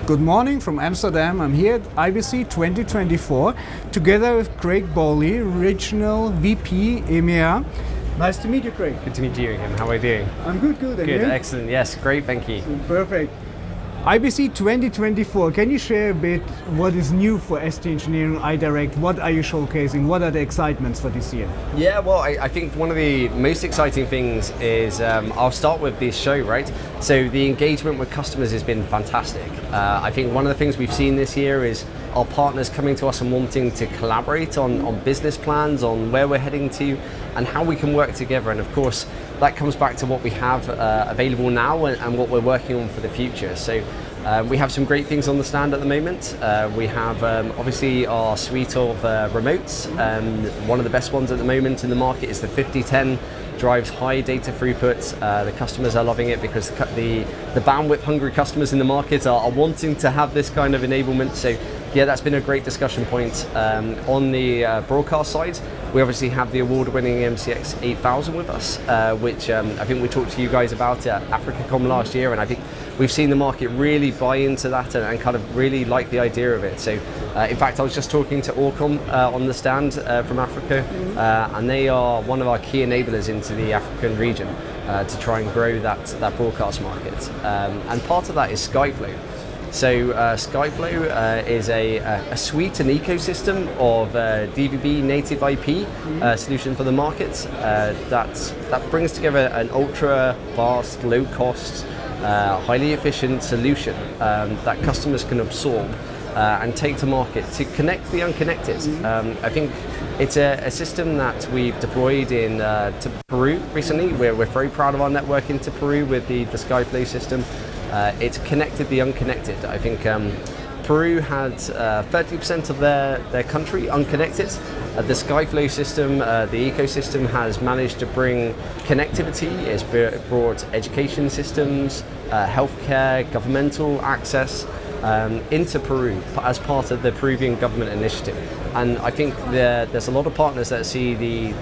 Good morning from Amsterdam. I'm here at IBC 2024 together with Craig Bowley, Regional VP EMEA. Nice to meet you, Craig. Good to meet you, Akim. How are you doing? I'm good. And good, you? Excellent. Yes, great, thank you. Perfect. IBC 2024, can you share a bit what is new for ST Engineering, iDirect? What are you showcasing? What are the excitements for this year? Yeah, well, I think one of the most exciting things is, I'll start with this show, right? So the engagement with customers has been fantastic. I think one of the things we've seen this year is our partners coming to us and wanting to collaborate on business plans, on where we're heading to, and how we can work together. And of course, that comes back to what we have available now and what we're working on for the future. So we have some great things on the stand at the moment. We have obviously our suite of remotes. One of the best ones at the moment in the market is the 5010. Drives high data throughput. The customers are loving it because the bandwidth hungry customers in the market are wanting to have this kind of enablement. So yeah, that's been a great discussion point. On the broadcast side, we obviously have the award-winning MCX 8000 with us, which I think we talked to you guys about at AfricaCom last year, and I think we've seen the market really buy into that and kind of really like the idea of it. So in fact, I was just talking to Orcom on the stand from Africa, and they are one of our key enablers into the African region to try and grow that broadcast market. And part of that is SkyFlow. So SkyFlow is a suite, an ecosystem of DVB native IP solution for the market that brings together an ultra fast, low cost, highly efficient solution that customers can absorb and take to market to connect the unconnected. I think it's a system that we've deployed to Peru recently. We're very proud of our network into Peru with the SkyFlow system. It's connected the unconnected. I think Peru had 30% of their country unconnected. The SkyFlow system, the ecosystem, has managed to bring connectivity. It's brought education systems, healthcare, governmental access into Peru as part of the Peruvian government initiative. And I think there's a lot of partners that see the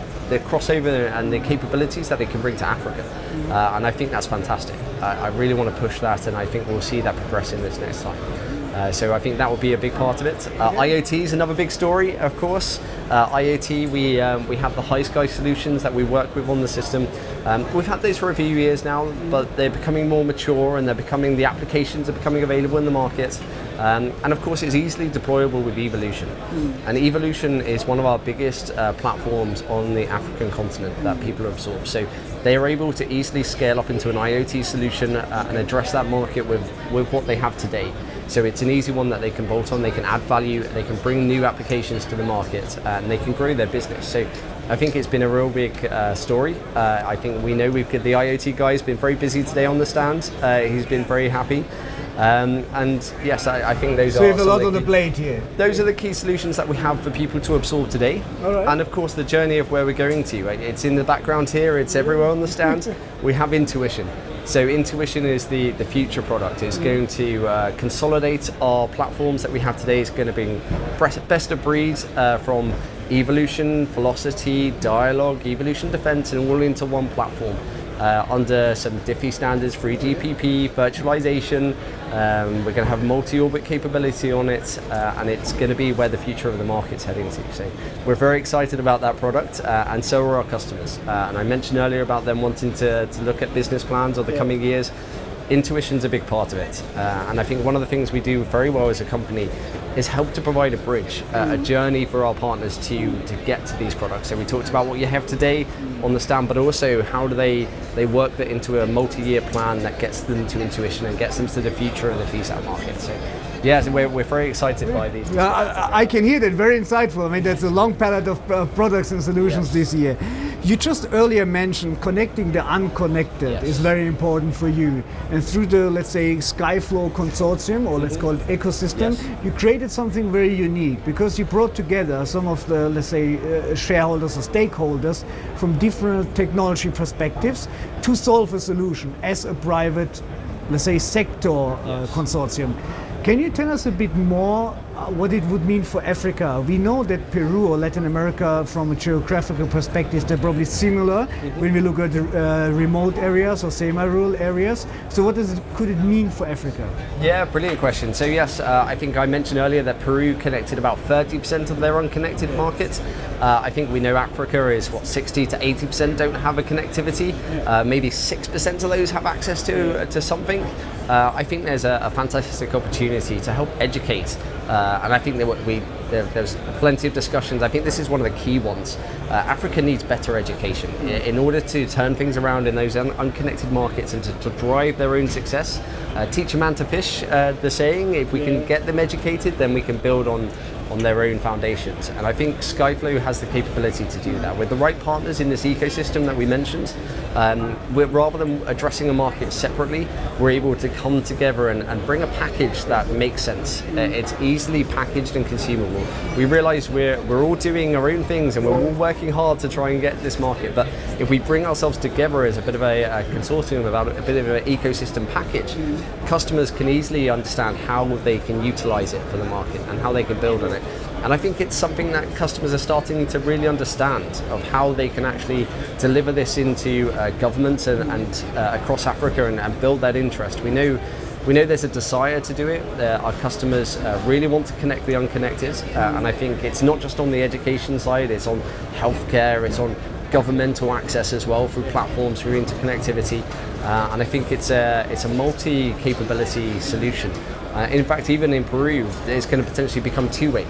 crossover and the capabilities that it can bring to Africa. And I think that's fantastic. I really want to push that, and I think we'll see that progress in this next time. So I think that will be a big part of it. IoT is another big story, of course. IoT, we have the high sky solutions that we work with on the system. We've had those for a few years now, but they're becoming more mature, and the applications are becoming available in the market. And of course, it's easily deployable with Evolution. And Evolution is one of our biggest platforms on the African continent that people absorb. So they are able to easily scale up into an IoT solution and address that market with what they have today. So it's an easy one that they can bolt on, they can add value, they can bring new applications to the market, and they can grow their business. So I think it's been a real big story. I think we know the IoT guy has been very busy today on the stand. He's been very happy. And yes, I think those so you have a lot on the plate here. Those are the key solutions that we have for people to absorb today. All right. And of course, the journey of where we're going to. It's in the background here, it's everywhere on the stand. We have Intuition. So Intuition is the future product. It's going to consolidate our platforms that we have today. It's going to bring best of breed from Evolution, Velocity, Dialog, Evolution Defense, and all into one platform under some Diffie standards, 3GPP, virtualization. We're going to have multi-orbit capability on it, and it's going to be where the future of the market's heading to. So we're very excited about that product, and so are our customers. And I mentioned earlier about them wanting to look at business plans of the coming years. Intuition's a big part of it, and I think one of the things we do very well as a company is help to provide a bridge, a journey for our partners to get to these products. So we talked about what you have today on the stand, but also how do they work that into a multi-year plan that gets them to Intuition and gets them to the future of the VSAT market. So yeah, so we're very excited by these. I can hear that, very insightful. I mean, that's a long palette of products and solutions this year. You just earlier mentioned connecting the unconnected is very important for you. And through the, let's say, SkyFlow consortium, or let's call it ecosystem, you created something very unique because you brought together some of the, let's say, shareholders or stakeholders from different technology perspectives to solve a solution as a private, let's say, sector consortium. Can you tell us a bit more what it would mean for Africa. We know that Peru or Latin America, from a geographical perspective, they're probably similar when we look at remote areas or semi-rural areas. So what could it mean for Africa? Yeah, brilliant question. So yes, I think I mentioned earlier that Peru connected about 30% of their unconnected markets. I think we know Africa is 60 to 80% don't have a connectivity. Maybe 6% of those have access to something. I think there's a fantastic opportunity to help educate, and I think there's plenty of discussions. I think this is one of the key ones. Africa needs better education in order to turn things around in those unconnected markets and to drive their own success. Teach a man to fish, the saying. If we can get them educated, then we can build on their own foundations. And I think Skyflow has the capability to do that. With the right partners in this ecosystem that we mentioned, rather than addressing a market separately, we're able to come together and bring a package that makes sense. It's easily packaged and consumable. We realize we're all doing our own things and we're all working hard to try and get this market, but if we bring ourselves together as a bit of a consortium about a bit of an ecosystem package, customers can easily understand how they can utilize it for the market and how they can build on it. And I think it's something that customers are starting to really understand of how they can actually deliver this into governments and across Africa and build that interest. We know there's a desire to do it. Our customers really want to connect the unconnected, and I think it's not just on the education side, it's on healthcare, it's on governmental access as well through platforms, through interconnectivity, and I think it's a multi-capability solution. In fact, even in Peru, it's going to potentially become two-way.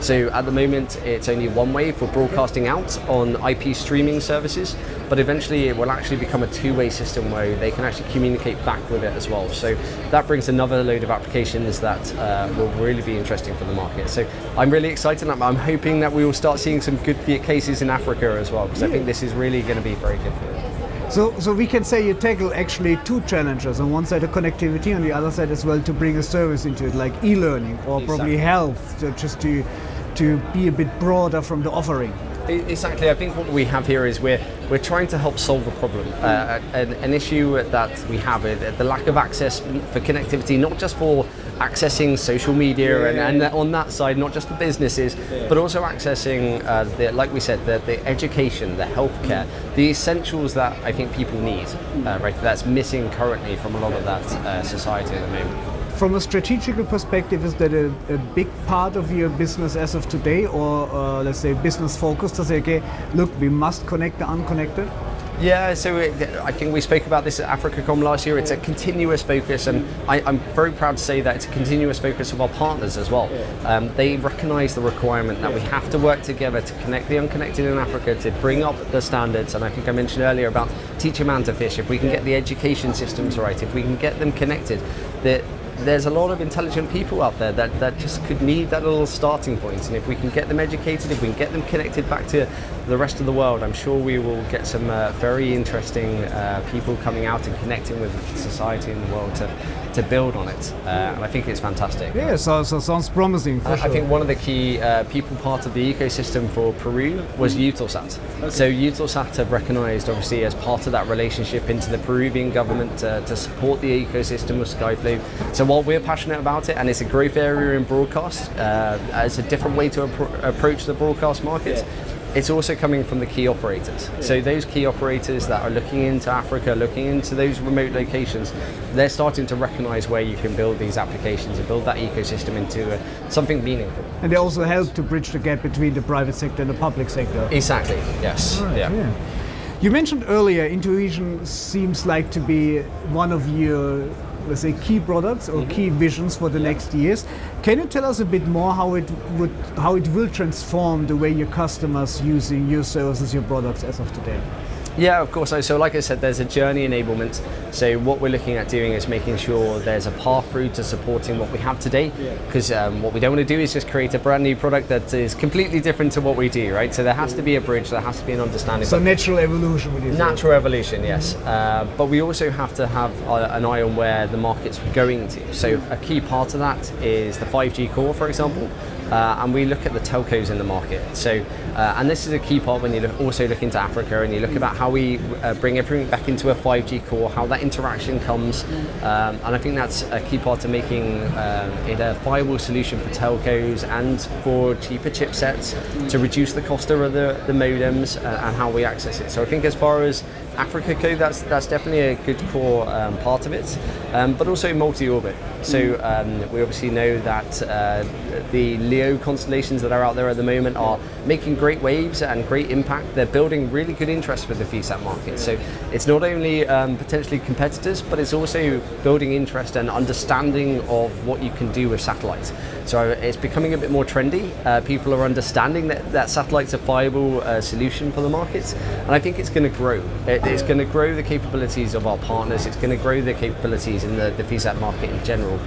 So at the moment, it's only one way for broadcasting out on IP streaming services, but eventually it will actually become a two-way system where they can actually communicate back with it as well. So that brings another load of applications that will really be interesting for the market. So I'm really excited. I'm hoping that we will start seeing some good cases in Africa as well, because I think this is really going to be very good for it. So we can say you tackle actually two challenges. On one side, the connectivity, on the other side as well, to bring a service into it, like e-learning or probably health, so just to be a bit broader from the offering. Exactly. I think what we have here is we're trying to help solve a problem, an issue that we have, the lack of access for connectivity, not just for accessing social media and on that side, not just for businesses, but also accessing, like we said, the education, the healthcare, the essentials that I think people need, right? That's missing currently from a lot of that society at the moment. From a strategical perspective, is that a big part of your business as of today, or let's say business focus to say, okay, look, we must connect the unconnected? Yeah, so I think we spoke about this at AfricaCom last year. It's a continuous focus, and I'm very proud to say that it's a continuous focus of our partners as well. They recognise the requirement that we have to work together to connect the unconnected in Africa, to bring up the standards. And I think I mentioned earlier about teach a man to fish. If we can get the education systems right, if we can get them connected, there's a lot of intelligent people out there that just could need that little starting point, and if we can get them educated, if we can get them connected back to the rest of the world, I'm sure we will get some very interesting people coming out and connecting with society in the world to build on it, and I think it's fantastic. Yeah, so sounds promising for sure. I think one of the key people part of the ecosystem for Peru was Eutelsat. Okay. So Eutelsat have recognised, obviously, as part of that relationship into the Peruvian government to support the ecosystem of Skyflow. So while we're passionate about it, and it's a growth area in broadcast, it's a different way to approach the broadcast market. It's also coming from the key operators. So those key operators that are looking into Africa, looking into those remote locations, they're starting to recognize where you can build these applications and build that ecosystem into something meaningful. And they also help to bridge the gap between the private sector and the public sector. Exactly, yes. Right, yeah. You mentioned earlier, Intuition seems like to be one of your, let's say, key products or key visions for the next years. Can you tell us a bit more how it will transform the way your customers using your services, your products as of today? Yeah, of course. So like I said, there's a journey enablement. So what we're looking at doing is making sure there's a path through to supporting what we have today. Because what we don't want to do is just create a brand new product that is completely different to what we do, right? So there has to be a bridge, there has to be an understanding. So natural evolution, would you say? Natural evolution, yes. But we also have to have an eye on where the market's going to. So a key part of that is the 5G core, for example. and we look at the telcos in the market. So, and this is a key part when you also look into Africa and you look about how we bring everything back into a 5G core, how that interaction comes, and I think that's a key part of making it a viable solution for telcos and for cheaper chipsets to reduce the cost of the modems and how we access it. So I think as far as Africa go, that's definitely a good core part of it, but also multi-orbit. So we obviously know that the LEO constellations that are out there at the moment are making great waves and great impact. They're building really good interest for the VSAT market. So it's not only potentially competitors, but it's also building interest and understanding of what you can do with satellites. So it's becoming a bit more trendy. People are understanding that satellites are a viable solution for the markets, and I think it's going to grow. It's going to grow the capabilities of our partners. It's going to grow the capabilities in the VSAT market in general.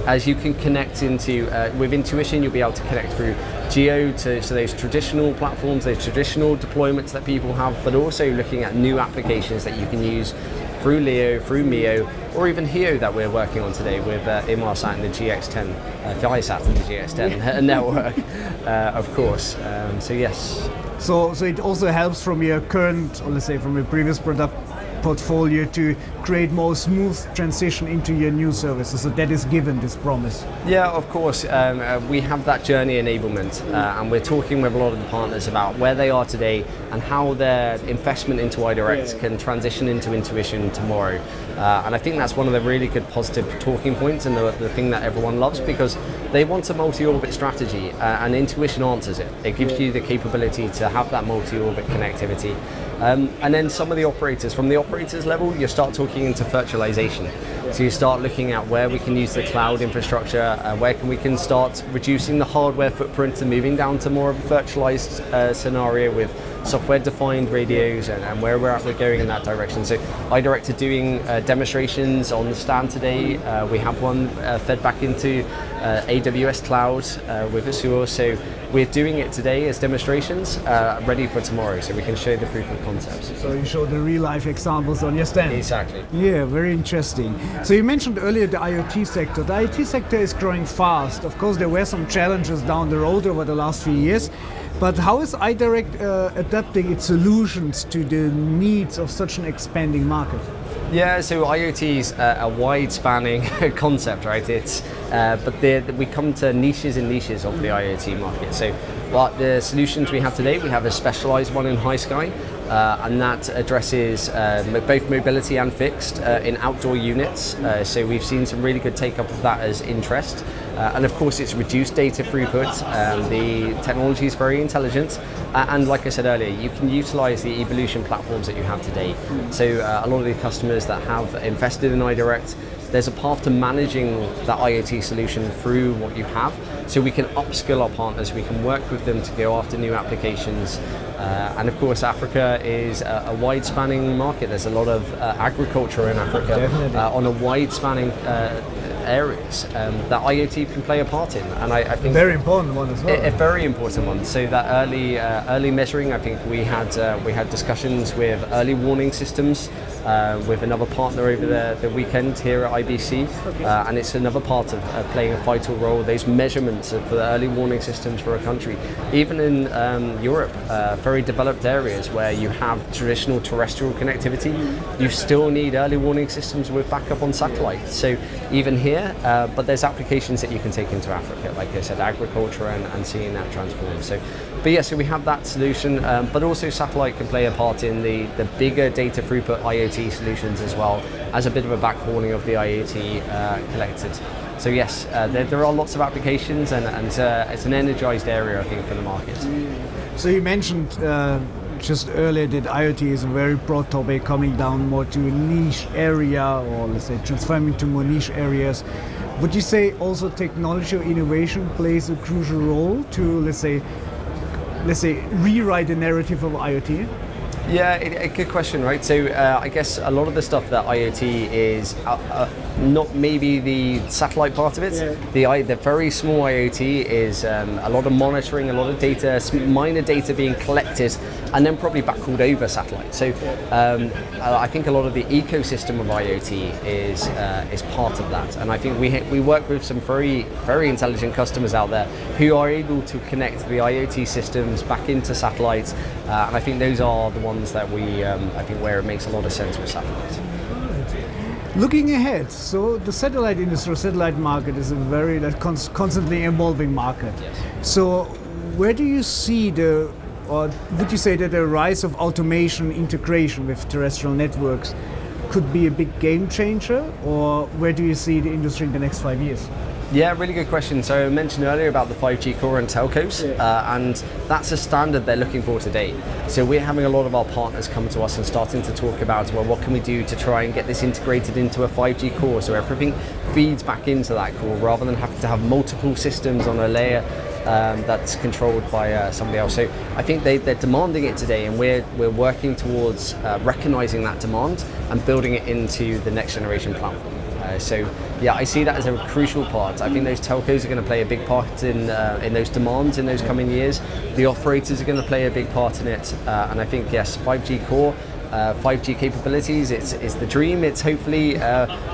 As you can connect into, with Intuition, you'll be able to connect through GEO to those traditional platforms, those traditional deployments that people have, but also looking at new applications that you can use through LEO, through MEO, or even HEO that we're working on today with Inmarsat and the GX10, Viasat and the GX10 network, of course. So yes. So it also helps from your current, or let's say from your previous product portfolio, to create more smooth transition into your new services. So that is given this promise. Yeah, of course. We have that journey enablement, and we're talking with a lot of the partners about where they are today and how their investment into iDirect can transition into Intuition tomorrow. And I think that's one of the really good positive talking points, and the thing that everyone loves, because they want a multi-orbit strategy, and Intuition answers it. It gives you the capability to have that multi-orbit connectivity. And then some of the operators, from the operators level, you start talking into virtualization. So you start looking at where we can use the cloud infrastructure, where we can start reducing the hardware footprint and moving down to more of a virtualized scenario with software-defined radios, and where we're going in that direction. So iDirect are doing demonstrations on the stand today. We have one fed back into AWS Cloud with Azure. So we're doing it today as demonstrations, ready for tomorrow, so we can show the proof of concepts. So you show the real-life examples on your stand. Exactly. Yeah, very interesting. So you mentioned earlier the IoT sector. The IoT sector is growing fast. Of course, there were some challenges down the road over the last few years. But how is iDirect adapting its solutions to the needs of such an expanding market? Yeah, so IoT is a wide-spanning concept, right? It's but we come to niches and niches of the IoT market. So, what the solutions we have today, we have a specialized one in high sky, and that addresses both mobility and fixed in outdoor units. So we've seen some really good take-up of that as interest. And of course, it's reduced data throughput. The technology is very intelligent, and like I said earlier, you can utilize the evolution platforms that you have today. So a lot of the customers that have invested in iDirect, there's a path to managing that IoT solution through what you have. So we can upskill our partners, we can work with them to go after new applications. And of course, Africa is a wide-spanning market. There's a lot of agriculture in Africa on a wide-spanning areas that IoT can play a part in, and I think very important one as well. A very important one. So that early measuring, I think we had discussions with early warning systems with another partner over the weekend here at IBC, and it's another part of playing a vital role. Those measurements for the early warning systems for a country, even in Europe, very developed areas where you have traditional terrestrial connectivity, you still need early warning systems with backup on satellite. So even here, but there's applications that you can take into Africa, like I said, agriculture and seeing that transform. So, but yeah, so we have that solution, but also satellite can play a part in the bigger data throughput IoT solutions as well, as a bit of a backhauling of the IoT collected. So yes, there are lots of applications, and it's an energized area, I think, for the market. So you mentioned just earlier that IoT is a very broad topic, coming down more to a niche area, or let's say transforming to more niche areas. Would you say also technology or innovation plays a crucial role to, let's say rewrite the narrative of IoT? Yeah, a good question, right? So I guess a lot of the stuff that IoT is not maybe the satellite part of it. Yeah. The very small IoT is a lot of monitoring, a lot of data, minor data being collected and then probably backhauled over satellite. So I think a lot of the ecosystem of IoT is part of that, and I think we work with some very, very intelligent customers out there who are able to connect the IoT systems back into satellites, and I think those are the ones that I think where it makes a lot of sense with satellites. Looking ahead, so the satellite industry, satellite market is a very constantly evolving market. Yes. So where do you see or would you say that the rise of automation integration with terrestrial networks could be a big game changer, or where do you see the industry in the next 5 years? Yeah, really good question. So I mentioned earlier about the 5G core and telcos, and that's a standard they're looking for today. So we're having a lot of our partners come to us and starting to talk about, well, what can we do to try and get this integrated into a 5G core so everything feeds back into that core rather than having to have multiple systems on a layer that's controlled by somebody else. So I think they're demanding it today, and we're working towards recognizing that demand and building it into the next generation platform. So yeah, I see that as a crucial part. I think those telcos are going to play a big part in those demands in those coming years. The operators are going to play a big part in it, and I think yes, 5G core, 5G capabilities, it's the dream. It's hopefully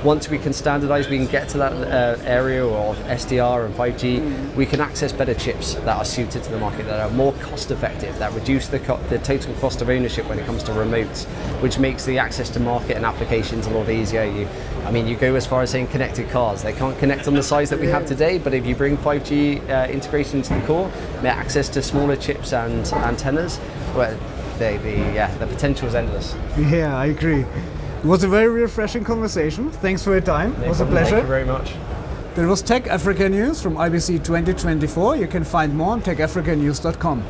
once we can standardize, we can get to that area of SDR and 5G, we can access better chips that are suited to the market, that are more cost effective, that reduce the total cost of ownership when it comes to remotes, which makes the access to market and applications a lot easier. You go as far as saying connected cars. They can't connect on the size that we have today, but if you bring 5G integration into the core, access to smaller chips and antennas, well, the potential is endless. Yeah, I agree. It was a very refreshing conversation. Thanks for your time. It was a pleasure. Thank you very much. That was Tech Africa News from IBC 2024. You can find more on techafricanews.com.